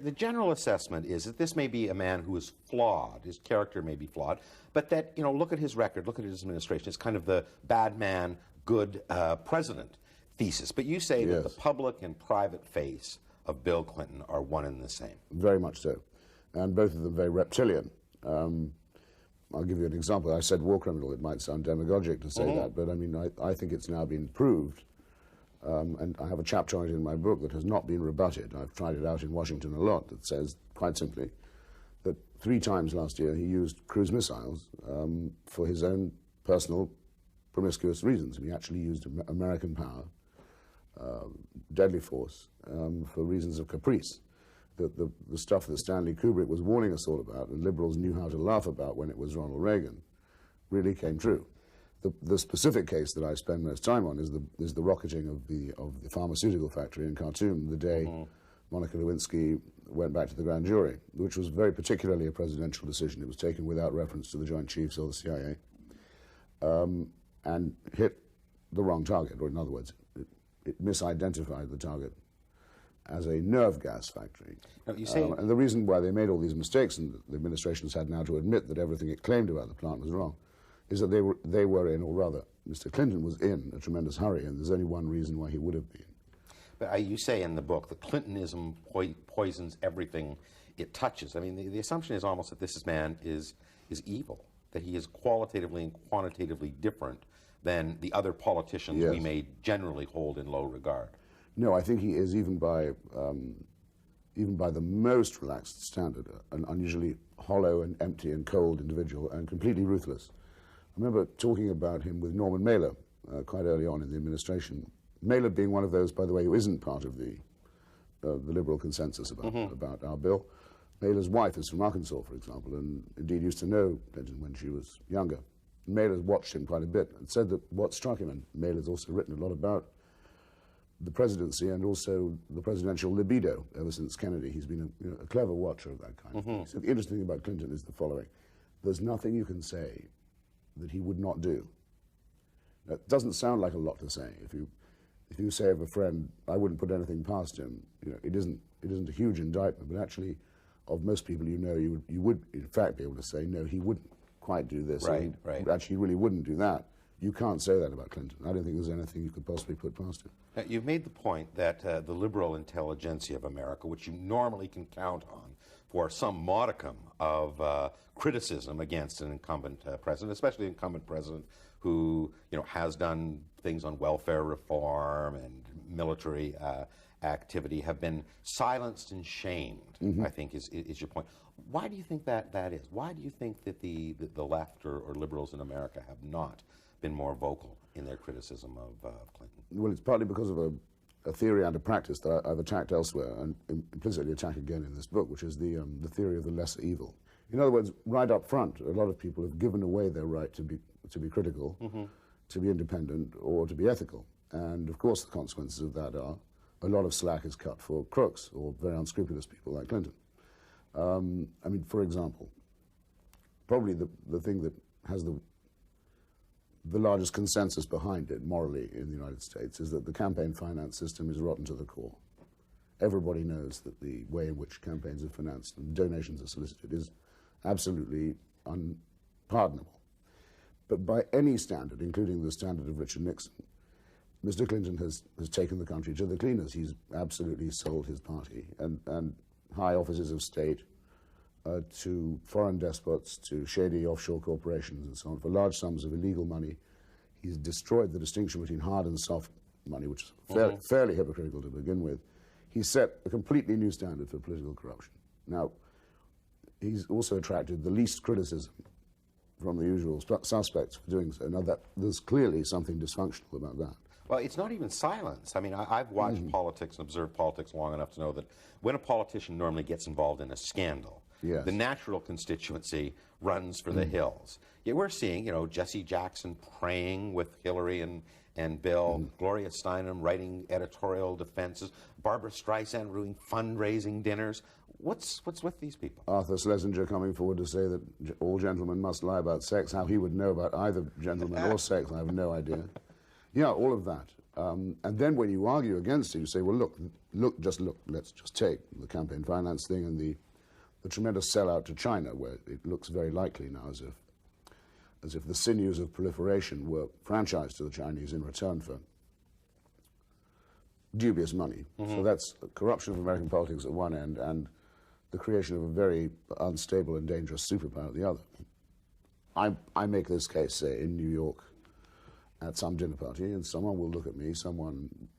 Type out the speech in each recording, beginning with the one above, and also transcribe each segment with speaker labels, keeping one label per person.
Speaker 1: the general assessment is that this may be a man who is flawed, his character may be flawed, but that, you know, look at his record, look at his administration, it's kind of the bad man, good president thesis. But you say that the public and private face of Bill Clinton are one and the same.
Speaker 2: Very much so. And both of them very reptilian. I'll give you an example. I said war criminal. It might sound demagogic to say that, but I mean, I think it's now been proved, and I have a chapter on it in my book that has not been rebutted. I've tried it out in Washington a lot, that says, quite simply, that 3 times last year he used cruise missiles for his own personal promiscuous reasons. And he actually used American power, deadly force, for reasons of caprice. The stuff that Stanley Kubrick was warning us all about and liberals knew how to laugh about when it was Ronald Reagan really came true. The specific case that I spend most time on is the rocketing of the pharmaceutical factory in Khartoum the day Monica Lewinsky went back to the grand jury, which was very particularly a presidential decision. It was taken without reference to the Joint Chiefs or the CIA, and hit the wrong target, or in other words, it misidentified the target as a nerve gas factory.
Speaker 1: Now, you say
Speaker 2: and the reason why they made all these mistakes, and the administration's had now to admit that everything it claimed about the plant was wrong, is that they were in, or rather, Mr. Clinton was in a tremendous hurry, and there's only one reason why he would have been.
Speaker 1: But you say in the book that Clintonism poisons everything it touches. I mean, the assumption is almost that this man is evil, that he is qualitatively and quantitatively different than the other politicians we may generally hold in low regard.
Speaker 2: No, I think he is, even by the most relaxed standard, an unusually hollow and empty and cold individual, and completely ruthless. I remember talking about him with Norman Mailer quite early on in the administration. Mailer being one of those, by the way, who isn't part of the liberal consensus about our bill. Mailer's wife is from Arkansas, for example, and indeed used to know Clinton when she was younger. Mailer's watched him quite a bit and said that what struck him, and Mailer's also written a lot about the presidency and also the presidential libido ever since Kennedy. He's been a clever watcher of that kind of thing. So the interesting thing about Clinton is the following. There's nothing you can say that he would not do. That doesn't sound like a lot to say. If you say of a friend, I wouldn't put anything past him, it isn't a huge indictment, but actually of most people you would in fact be able to say, no, he wouldn't quite do this.
Speaker 1: Right.
Speaker 2: Actually, he really wouldn't do that. You can't say that about Clinton. I don't think there's anything you could possibly put past him.
Speaker 1: Now, you've made the point that the liberal intelligentsia of America, which you normally can count on for some modicum of criticism against an incumbent president, especially an incumbent president who has done things on welfare reform and military activity, have been silenced and shamed, I think is your point. Why do you think that is? Why do you think that the left or liberals in America have not been more vocal in their criticism of Clinton?
Speaker 2: Well, it's partly because of a theory and a practice that I've attacked elsewhere and implicitly attack again in this book, which is the theory of the lesser evil. In other words, right up front, a lot of people have given away their right to be critical, to be independent, or to be ethical. And of course the consequences of that are a lot of slack is cut for crooks or very unscrupulous people like Clinton. I mean, for example, probably the thing that has the largest consensus behind it morally in the United States is that the campaign finance system is rotten to the core. Everybody knows that the way in which campaigns are financed and donations are solicited is absolutely unpardonable. But by any standard, including the standard of Richard Nixon, Mr. Clinton has taken the country to the cleaners. He's absolutely sold his party and high offices of state to foreign despots, to shady offshore corporations and so on, for large sums of illegal money. He's destroyed the distinction between hard and soft money, which is fairly hypocritical to begin with. He's set a completely new standard for political corruption. Now, he's also attracted the least criticism from the usual suspects for doing so. Now, there's clearly something dysfunctional about that.
Speaker 1: Well, it's not even silence. I mean, I've watched politics and observed politics long enough to know that when a politician normally gets involved in a scandal, the natural constituency runs for the hills. Yet we're seeing, Jesse Jackson praying with Hillary and Bill, Gloria Steinem writing editorial defenses, Barbara Streisand doing fundraising dinners. What's with these people?
Speaker 2: Arthur Schlesinger coming forward to say that all gentlemen must lie about sex. How he would know about either gentleman or sex, I have no idea. Yeah, all of that. And then when you argue against it, you say, well, look, let's just take the campaign finance thing and the tremendous sellout to China, where it looks very likely now as if the sinews of proliferation were franchised to the Chinese in return for dubious money. So that's corruption of American politics at one end and the creation of a very unstable and dangerous superpower at the other. I make this case, say, in New York at some dinner party, and someone will look at me,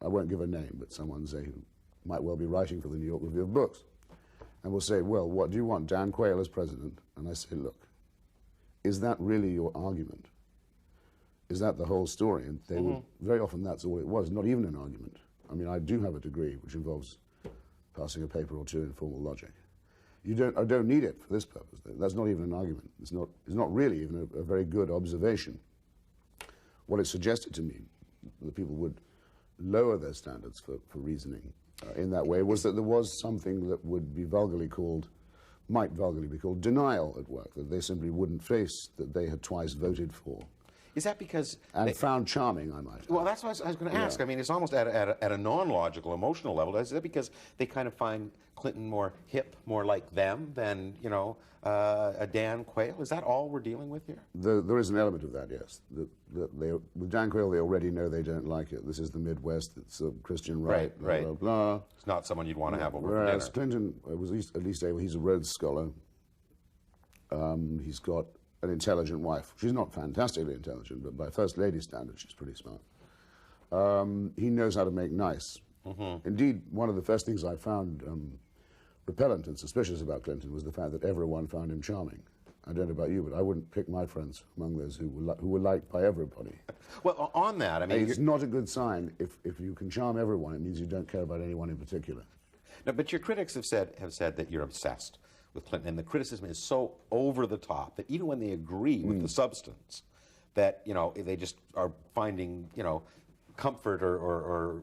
Speaker 2: I won't give a name, but someone, say, who might well be writing for the New York Review of Books, and will say, well, what do you want, Dan Quayle as president? And I say, look, is that really your argument? Is that the whole story? And they would, very often that's all it was, not even an argument. I mean, I do have a degree which involves passing a paper or two in formal logic. I don't need it for this purpose. That's not even an argument. It's not really even a very good observation. What it suggested to me, that people would lower their standards for reasoning in that way, was that there was something that would be might vulgarly be called denial at work, that they simply wouldn't face, that they had twice voted for.
Speaker 1: Is that because...
Speaker 2: And found charming, I might add.
Speaker 1: Well, that's what I was going to ask. I mean, it's almost at a non-logical, emotional level. Is that because they kind of find Clinton more hip, more like them than, you know, a Dan Quayle? Is that all we're dealing with here?
Speaker 2: There is an element of that, yes. With Dan Quayle, they already know they don't like it. This is the Midwest, it's a Christian right, blah, blah, blah.
Speaker 1: It's not someone you'd want to have over for
Speaker 2: Whereas
Speaker 1: dinner.
Speaker 2: Clinton was at least able, he's a Rhodes Scholar. He's got an intelligent wife. She's not fantastically intelligent, but by First Lady standards, she's pretty smart. He knows how to make nice. Indeed, one of the first things I found repellent and suspicious about Clinton was the fact that everyone found him charming. I don't know about you, but I wouldn't pick my friends among those who were liked by everybody.
Speaker 1: Well, on that, I mean...
Speaker 2: It's not a good sign. If you can charm everyone, it means you don't care about anyone in particular.
Speaker 1: No, but your critics have said that you're obsessed with Clinton, and the criticism is so over the top that even when they agree with the substance, that, you know, they just are finding, you know, comfort or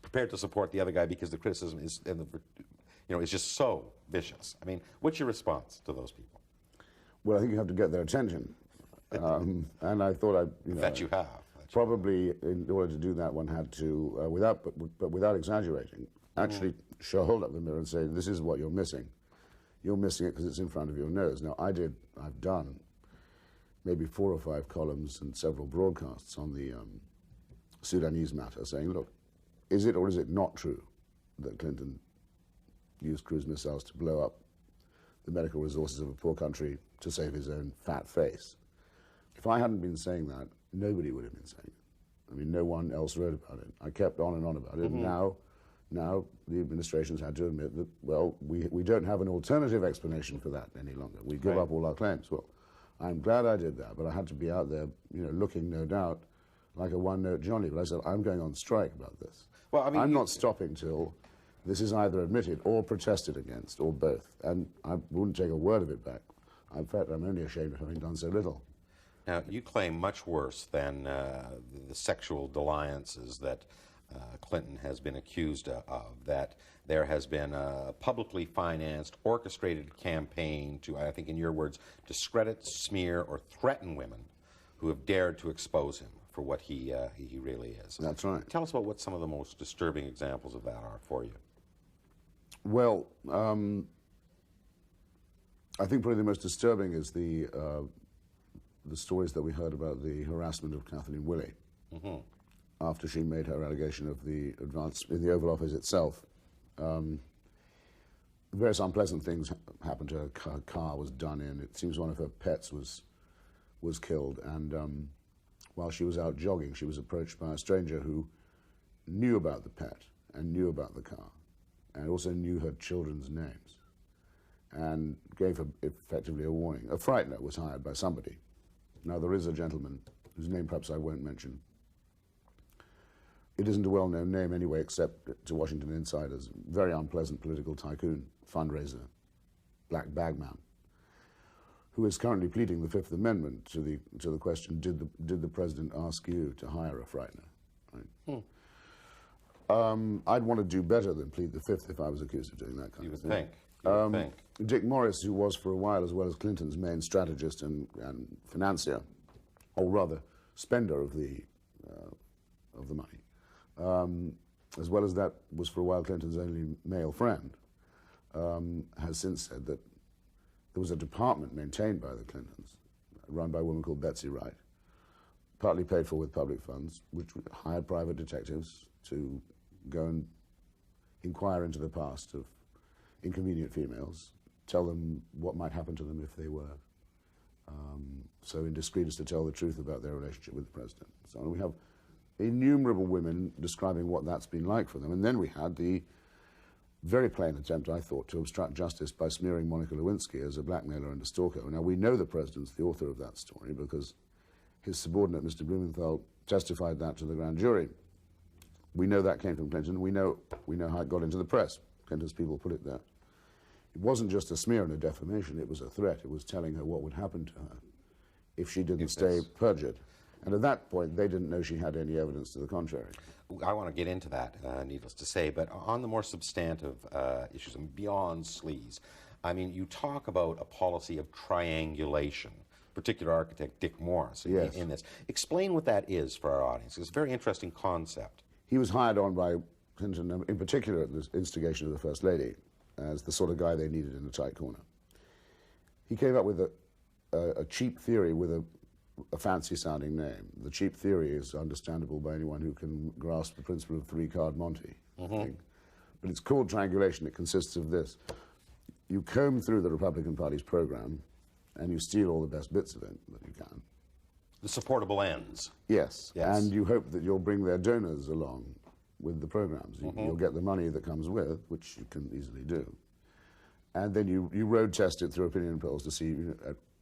Speaker 1: prepared to support the other guy because the criticism is, is just so vicious. I mean, what's your response to those people?
Speaker 2: Well, I think you have to get their attention, and I thought
Speaker 1: That you have.
Speaker 2: Probably, in order to do that, one had to, without exaggerating, actually hold up the mirror and say, this is what you're missing. You're missing it because it's in front of your nose. Now, I've done maybe 4 or 5 columns and several broadcasts on the Sudanese matter saying, look, is it or is it not true that Clinton used cruise missiles to blow up the medical resources of a poor country to save his own fat face? If I hadn't been saying that, nobody would have been saying it. I mean, no one else wrote about it. I kept on and on about it. Now the administration's had to admit that, well, we don't have an alternative explanation for that any longer. We give up all our claims. Well, I'm glad I did that, but I had to be out there, looking, no doubt, like a one-note Johnny. But I said, I'm going on strike about this. Well, I mean, I'm not stopping till this is either admitted or protested against, or both. And I wouldn't take a word of it back. In fact, I'm only ashamed of having done so little.
Speaker 1: Now, you claim much worse than the sexual dalliances that Clinton has been accused of, that there has been a publicly financed, orchestrated campaign to, I think in your words, discredit, smear, or threaten women who have dared to expose him for what he really is.
Speaker 2: That's right.
Speaker 1: Tell us about what some of the most disturbing examples of that are for you.
Speaker 2: Well, I think probably the most disturbing is the stories that we heard about the harassment of Kathleen Willey after she made her allegation of the advance in the Oval Office itself. Various unpleasant things happened to her. Her car was done in. It seems one of her pets was killed, and while she was out jogging, she was approached by a stranger who knew about the pet and knew about the car, and also knew her children's names, and gave her effectively a warning. A frightener was hired by somebody. Now, there is a gentleman whose name perhaps I won't mention. It isn't a well-known name anyway, except to Washington insiders. Very unpleasant political tycoon, fundraiser, black bag man, who is currently pleading the Fifth Amendment to the question: Did the president ask you to hire a frightener? Right. I'd want to do better than plead the Fifth if I was accused of doing that kind of thing.
Speaker 1: You would think.
Speaker 2: Dick Morris, who was for a while, as well as Clinton's main strategist and financier, or rather spender of the money, as well as that was for a while Clinton's only male friend, has since said that there was a department maintained by the Clintons, run by a woman called Betsy Wright, partly paid for with public funds, which hired private detectives to go and inquire into the past of inconvenient females, tell them what might happen to them if they were so indiscreet as to tell the truth about their relationship with the president. So we have innumerable women describing what that's been like for them. And then we had the very plain attempt, I thought, to obstruct justice by smearing Monica Lewinsky as a blackmailer and a stalker. Now, we know the president's the author of that story because his subordinate, Mr. Blumenthal, testified that to the grand jury. We know that came from Clinton. We know how it got into the press. Clinton's people put it there. It wasn't just a smear and a defamation. It was a threat. It was telling her what would happen to her if she didn't stay perjured. And at that point, they didn't know she had any evidence to the contrary.
Speaker 1: I want to get into that, needless to say, but on the more substantive issues and beyond sleaze, I mean, you talk about a policy of triangulation, particular architect Dick Morris in this. Explain what that is for our audience. It's a very interesting concept.
Speaker 2: He was hired on by Clinton, in particular at the instigation of the First Lady, as the sort of guy they needed in a tight corner. He came up with a cheap theory with a fancy-sounding name. The cheap theory is understandable by anyone who can grasp the principle of three-card Monte. But it's called triangulation. It consists of this. You comb through the Republican Party's program, and you steal all the best bits of it that you can.
Speaker 1: The supportable ends.
Speaker 2: Yes. And you hope that you'll bring their donors along with the programs. You'll get the money that comes with, which you can easily do. And then you road test it through opinion polls to see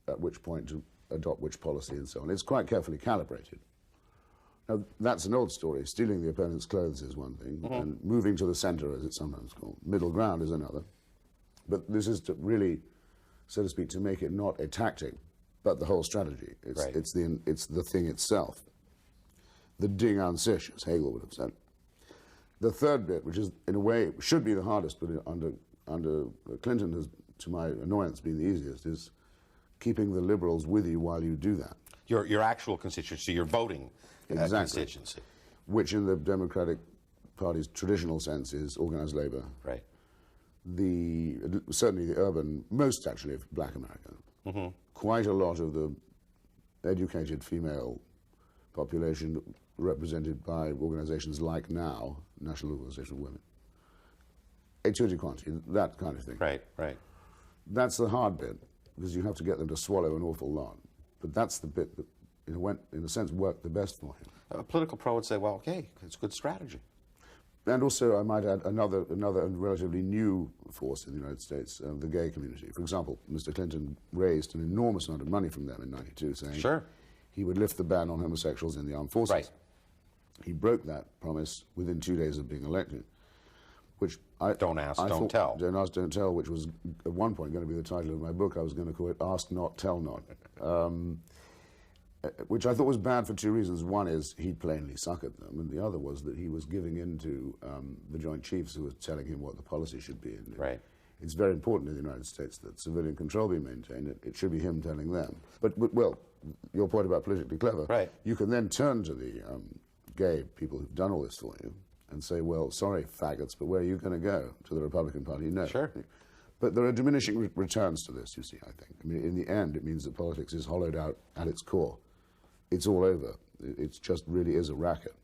Speaker 2: at which point to adopt which policy and so on. It's quite carefully calibrated. Now, that's an old story. Stealing the opponent's clothes is one thing, and moving to the center, as it's sometimes called, middle ground is another. But this is to really, so to speak, to make it not a tactic, but the whole strategy. It's the thing itself. The Ding an sich, as Hegel would have said. The third bit, which is, in a way, should be the hardest, but under Clinton has, to my annoyance, been the easiest, is keeping the liberals with you while you do that.
Speaker 1: Your actual constituency, your voting constituency.
Speaker 2: Which in the Democratic Party's traditional sense is organized labor.
Speaker 1: Right.
Speaker 2: Certainly the urban, most actually of black America. Quite a lot of the educated female population represented by organizations like NOW, National Organization of Women. Etude quantity, that kind of thing.
Speaker 1: Right, right.
Speaker 2: That's the hard bit, because you have to get them to swallow an awful lot. But that's the bit that, in a sense, worked the best for him.
Speaker 1: A political pro would say, well, okay, it's a good strategy.
Speaker 2: And also, I might add another relatively new force in the United States, the gay community. For example, Mr. Clinton raised an enormous amount of money from them in '92, saying he would lift the ban on homosexuals in the armed forces.
Speaker 1: Right.
Speaker 2: He broke that promise within 2 days of being elected, which
Speaker 1: Don't ask, don't tell.
Speaker 2: Don't ask, don't tell, which was at one point going to be the title of my book. I was going to call it Ask Not, Tell Not, which I thought was bad for two reasons. One is he plainly suckered them, and the other was that he was giving in to the Joint Chiefs who were telling him what the policy should be. And
Speaker 1: right.
Speaker 2: It's very important in the United States that civilian control be maintained. It should be him telling them. But well, your point about politically clever,
Speaker 1: right.
Speaker 2: You can then turn to the gay people who've done all this for you and say, well, sorry, faggots, but where are you going to go? To the Republican Party? No.
Speaker 1: Sure.
Speaker 2: But there are diminishing returns to this, you see, I think. I mean, in the end, it means that politics is hollowed out at its core. It's all over. It just really is a racket.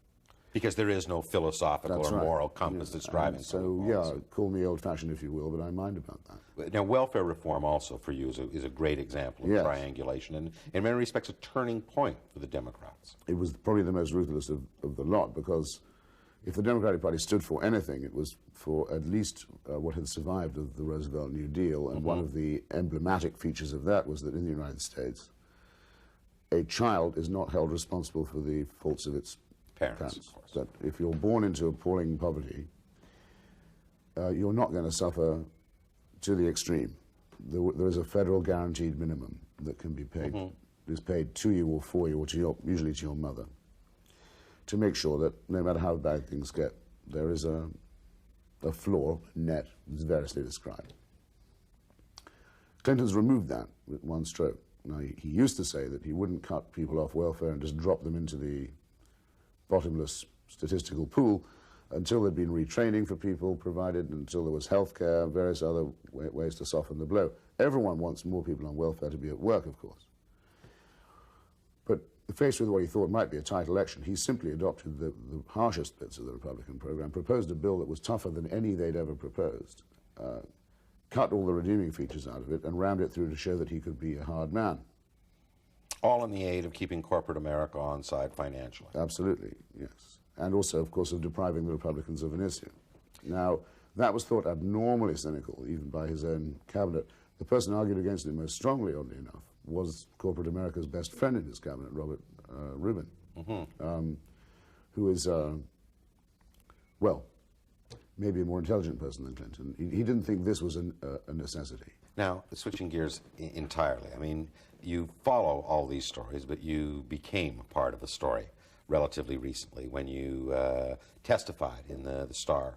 Speaker 1: Because there is no philosophical or moral compass that's driving.
Speaker 2: So, yeah, call me old-fashioned if you will, but I mind about that.
Speaker 1: Now, welfare reform also for you is a great example of triangulation, and in many respects a turning point for the Democrats.
Speaker 2: It was probably the most ruthless of the lot, because if the Democratic Party stood for anything, it was for at least what had survived of the Roosevelt New Deal, and one of the emblematic features of that was that in the United States, a child is not held responsible for the faults of its parents.
Speaker 1: Of course.
Speaker 2: That if you're born into appalling poverty, you're not going to suffer to the extreme. There is a federal guaranteed minimum that can be paid, is paid to you or for you, or usually to your mother, to make sure that no matter how bad things get, there is a floor, net, that's variously described. Clinton's removed that with one stroke. Now, he used to say that he wouldn't cut people off welfare and just drop them into the bottomless statistical pool until there'd been retraining for people provided, until there was health care, various other ways to soften the blow. Everyone wants more people on welfare to be at work, of course. But faced with what he thought might be a tight election, he simply adopted the harshest bits of the Republican program, proposed a bill that was tougher than any they'd ever proposed, cut all the redeeming features out of it, and rammed it through to show that he could be a hard man.
Speaker 1: All in the aid of keeping corporate America on side financially.
Speaker 2: Absolutely, yes. And also, of course, of depriving the Republicans of an issue. Now, that was thought abnormally cynical, even by his own cabinet. The person who argued against it most strongly, oddly enough, was corporate America's best friend in his cabinet, Robert Rubin, who is, well, maybe a more intelligent person than Clinton. He didn't think this was a necessity.
Speaker 1: Now, switching gears entirely, I mean, you follow all these stories, but you became a part of the story relatively recently when you testified in the Starr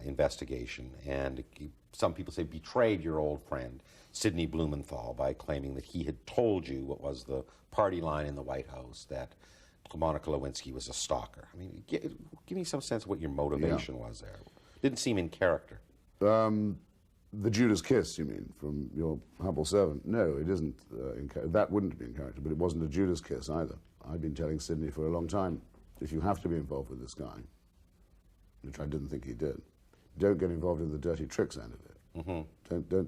Speaker 1: investigation, and some people say betrayed your old friend Sidney Blumenthal by claiming that he had told you what was the party line in the White House, that Monica Lewinsky was a stalker. I mean, give me some sense of what your motivation was there. Didn't seem in character.
Speaker 2: The Judas kiss, you mean, from your humble servant? No, it isn't. That wouldn't be in character, but it wasn't a Judas kiss either. I've been telling Sidney for a long time, if you have to be involved with this guy, which I didn't think he did, don't get involved in the dirty tricks end of it.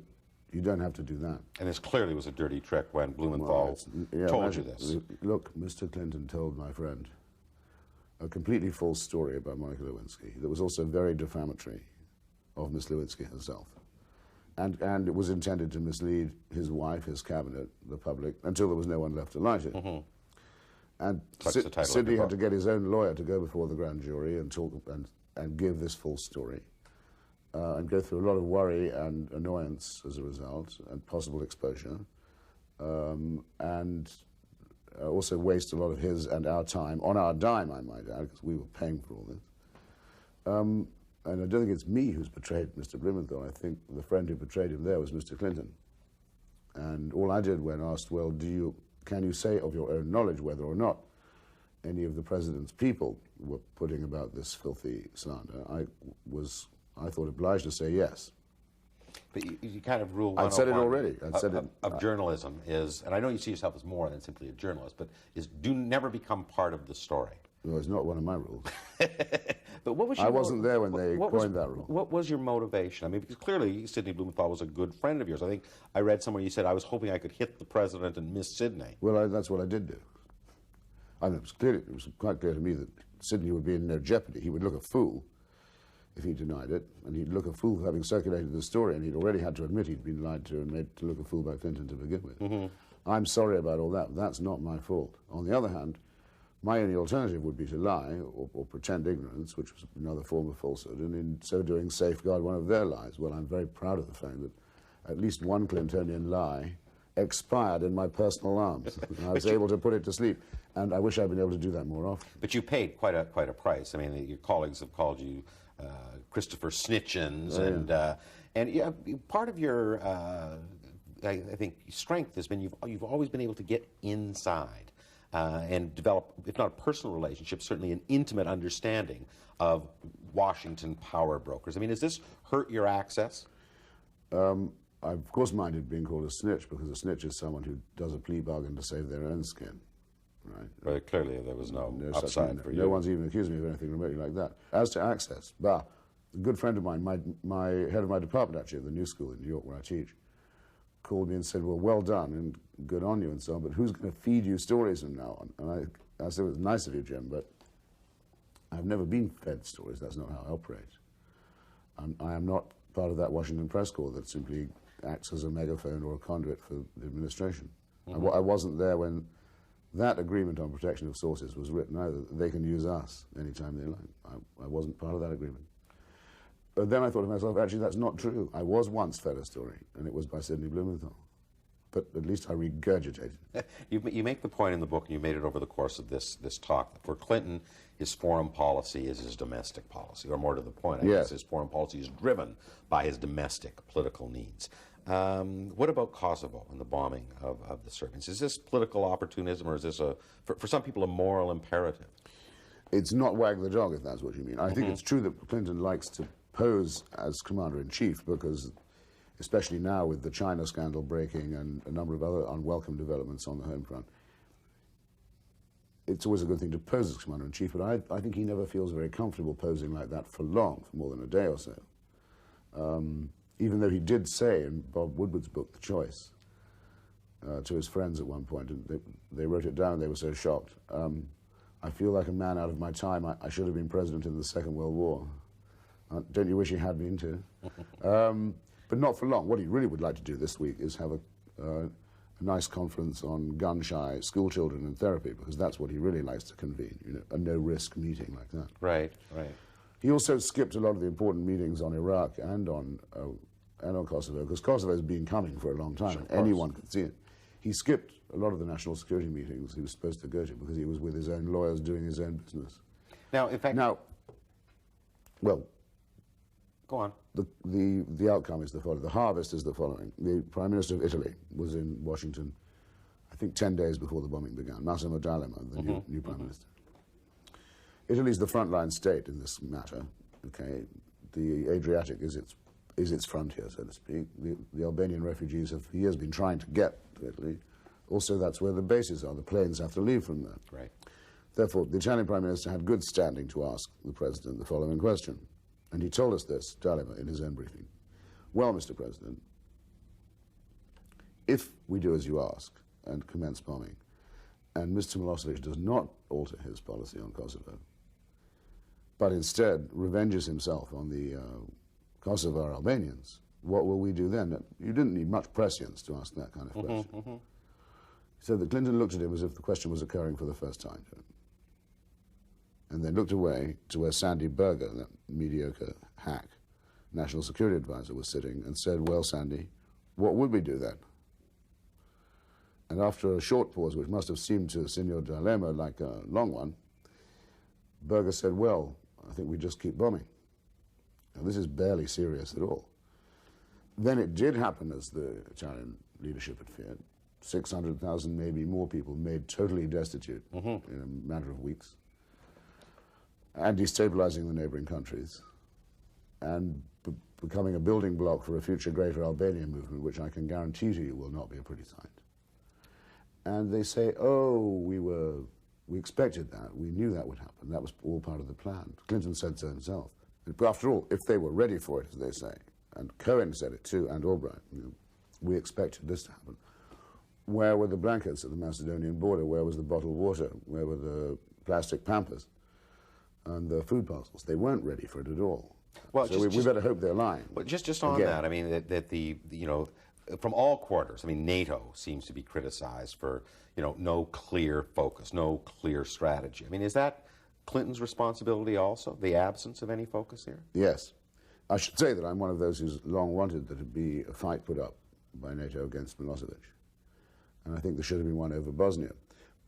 Speaker 2: You don't have to do that.
Speaker 1: And this clearly was a dirty trick when Blumenthal told you this.
Speaker 2: Look, Mr. Clinton told my friend a completely false story about Monica Lewinsky that was also very defamatory of Miss Lewinsky herself. And it was intended to mislead his wife, his cabinet, the public, until there was no one left to light it. And Sidney had to get his own lawyer to go before the grand jury and talk and give this false story. And go through a lot of worry and annoyance as a result, and possible exposure, and also waste a lot of his and our time, on our dime, I might add, because we were paying for all this. And I don't think it's me who's betrayed Mr. Blumenthal. I think the friend who betrayed him there was Mr. Clinton. And all I did when asked, well, can you say of your own knowledge whether or not any of the president's people were putting about this filthy slander, I thought obliged to say yes.
Speaker 1: But you kind of rule.
Speaker 2: I'd said it already. I'd said it.
Speaker 1: Of journalism is, and I know you see yourself as more than simply a journalist, but never become part of the story.
Speaker 2: No, it's not one of my rules.
Speaker 1: But what was
Speaker 2: I wasn't there when they coined that rule.
Speaker 1: What was your motivation? I mean, because clearly Sidney Blumenthal was a good friend of yours. I think I read somewhere you said, I was hoping I could hit the president and miss Sidney.
Speaker 2: Well, that's what I did do. I mean, it was quite clear to me that Sidney would be in no jeopardy. He would look a fool if he denied it, and he'd look a fool for having circulated the story, and he'd already had to admit he'd been lied to and made to look a fool by Clinton to begin with. I'm sorry about all that. That's not my fault. On the other hand, my only alternative would be to lie or pretend ignorance, which was another form of falsehood, and in so doing safeguard one of their lies. Well, I'm very proud of the fact that at least one Clintonian lie expired in my personal arms. I was able to put it to sleep, and I wish I'd been able to do that more often.
Speaker 1: But you paid quite a price. I mean, your colleagues have called you Christopher Snitchens, and yeah, part of your I think strength has been you've always been able to get inside and develop, if not a personal relationship, certainly an intimate understanding of Washington power brokers. I mean, has this hurt your access?
Speaker 2: I, of course, minded being called a snitch, because a snitch is someone who does a plea bargain to save their own skin. Right.
Speaker 1: Very clearly, there was no upside for you.
Speaker 2: No one's even accused me of anything remotely like that. As to access, a good friend of mine, my head of my department, actually, at the New School in New York, where I teach, called me and said, well done, and good on you, and so on, but who's going to feed you stories from now on? And I said, it was nice of you, Jim, but I've never been fed stories. That's not how I operate. I am not part of that Washington press corps that simply acts as a megaphone or a conduit for the administration. I wasn't there when that agreement on protection of sources was written either. They can use us anytime they like. I wasn't part of that agreement. But then I thought to myself, actually, that's not true. I was once fed a story, and it was by Sidney Blumenthal. But at least I regurgitated.
Speaker 1: You make the point in the book, and you made it over the course of this talk, that for Clinton, his foreign policy is his domestic policy, or more to the point, I guess his foreign policy is driven by his domestic political needs. What about Kosovo and the bombing of the Serbians? Is this political opportunism, or is this, for some people, a moral imperative?
Speaker 2: It's not wag the dog, if that's what you mean. I think it's true that Clinton likes to pose as commander-in-chief because, especially now with the China scandal breaking and a number of other unwelcome developments on the home front, it's always a good thing to pose as commander-in-chief, but I think he never feels very comfortable posing like that for long, for more than a day or so. Even though he did say in Bob Woodward's book, The Choice, to his friends at one point, and they wrote it down, they were so shocked. I feel like a man out of my time. I should have been president in the Second World War. Don't you wish he had been too? But not for long. What he really would like to do this week is have a nice conference on gun-shy school children and therapy, because that's what he really likes to convene, you know, a no-risk meeting like that.
Speaker 1: Right, right.
Speaker 2: He also skipped a lot of the important meetings on Iraq and on Kosovo, because Kosovo's been coming for a long time, and anyone could see it. He skipped a lot of the national security meetings he was supposed to go to because he was with his own lawyers doing his own business.
Speaker 1: Now, in fact...
Speaker 2: Now, well...
Speaker 1: Go on.
Speaker 2: The outcome is the following. The harvest is the following. The Prime Minister of Italy was in Washington, I think 10 days before the bombing began. Massimo D'Alema, the new Prime Minister. Italy's the frontline state in this matter. Okay, the Adriatic is its frontier, so to speak. The Albanian refugees have for years been trying to get to Italy. Also, that's where the bases are. The planes have to leave from there.
Speaker 1: Right.
Speaker 2: Therefore, the Italian Prime Minister had good standing to ask the President the following question. And he told us this, D'Alema, in his own briefing. Well, Mr. President, if we do as you ask and commence bombing, and Mr. Milosevic does not alter his policy on Kosovo, but instead revenges himself on the Kosovo Albanians, what will we do then? You didn't need much prescience to ask that kind of question. He said that Clinton looked at him as if the question was occurring for the first time to him, and then looked away to where Sandy Berger, that mediocre hack, National Security Advisor, was sitting and said, well, Sandy, what would we do then? And after a short pause, which must have seemed to Signor D'Alema like a long one, Berger said, well, I think we just keep bombing. Now, this is barely serious at all. Then it did happen, as the Italian leadership had feared. 600,000, maybe more people made totally destitute in a matter of weeks, and destabilizing the neighboring countries, and becoming a building block for a future greater Albanian movement, which I can guarantee to you will not be a pretty sight. And they say, oh, we expected that, we knew that would happen, that was all part of the plan. Clinton said so himself. But after all, if they were ready for it, as they say, and Cohen said it too, and Albright, you know, we expected this to happen. Where were the blankets at the Macedonian border? Where was the bottled water? Where were the plastic Pampers and the food parcels? They weren't ready for it at all. Well, so we better hope they're lying.
Speaker 1: But just on that, I mean, that the, you know, from all quarters, I mean, NATO seems to be criticized for, you know, no clear focus, no clear strategy. I mean, is that Clinton's responsibility also, the absence of any focus here?
Speaker 2: Yes. I should say that I'm one of those who's long wanted there to be a fight put up by NATO against Milosevic. And I think there should have been one over Bosnia.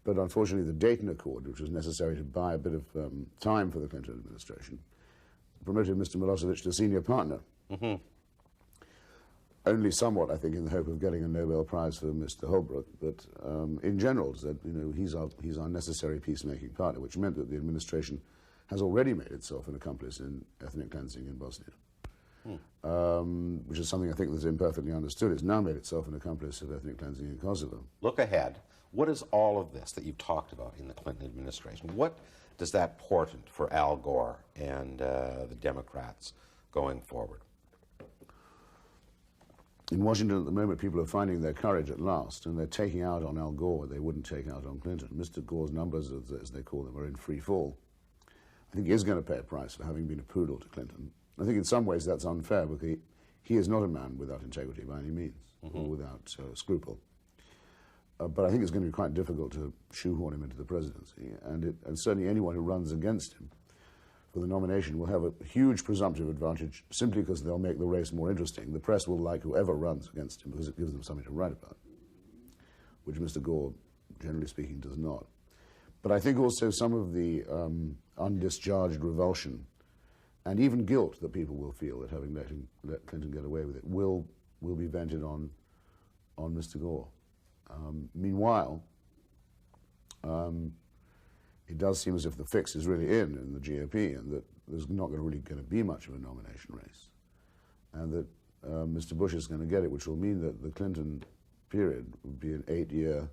Speaker 2: But unfortunately, the Dayton Accord, which was necessary to buy a bit of time for the Clinton administration, promoted Mr. Milosevic to senior partner. Only somewhat, I think, in the hope of getting a Nobel Prize for Mr. Holbrooke, but in general, said, you know, he's our necessary peacemaking partner, which meant that the administration has already made itself an accomplice in ethnic cleansing in Bosnia, which is something I think that's imperfectly understood. It's now made itself an accomplice of ethnic cleansing in Kosovo.
Speaker 1: Look ahead. What is all of this that you've talked about in the Clinton administration? What does that portend for Al Gore and the Democrats going forward?
Speaker 2: In Washington at the moment, people are finding their courage at last, and they're taking out on Al Gore what they wouldn't take out on Clinton. Mr. Gore's numbers, as they call them, are in free fall. I think he is going to pay a price for having been a poodle to Clinton. I think in some ways that's unfair, because he is not a man without integrity by any means, or without scruple. But I think it's going to be quite difficult to shoehorn him into the presidency, and certainly anyone who runs against him for the nomination will have a huge presumptive advantage simply because they'll make the race more interesting. The press will like whoever runs against him because it gives them something to write about, which Mr. Gore, generally speaking, does not. But I think also some of the undischarged revulsion and even guilt that people will feel at having let Clinton get away with it will be vented on in it does seem as if the fix is really in the GOP, and that there's not really going to be much of a nomination race, and that Mr. Bush is going to get it, which will mean that the Clinton period would be an 8-year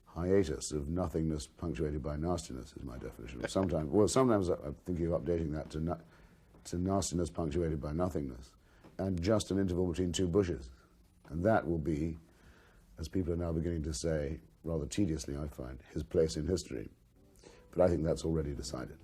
Speaker 2: hiatus of nothingness punctuated by nastiness, is my definition. Sometimes I'm thinking of updating that to nastiness punctuated by nothingness, and just an interval between two Bushes. And that will be, as people are now beginning to say, rather tediously, I find, his place in history. But I think that's already decided.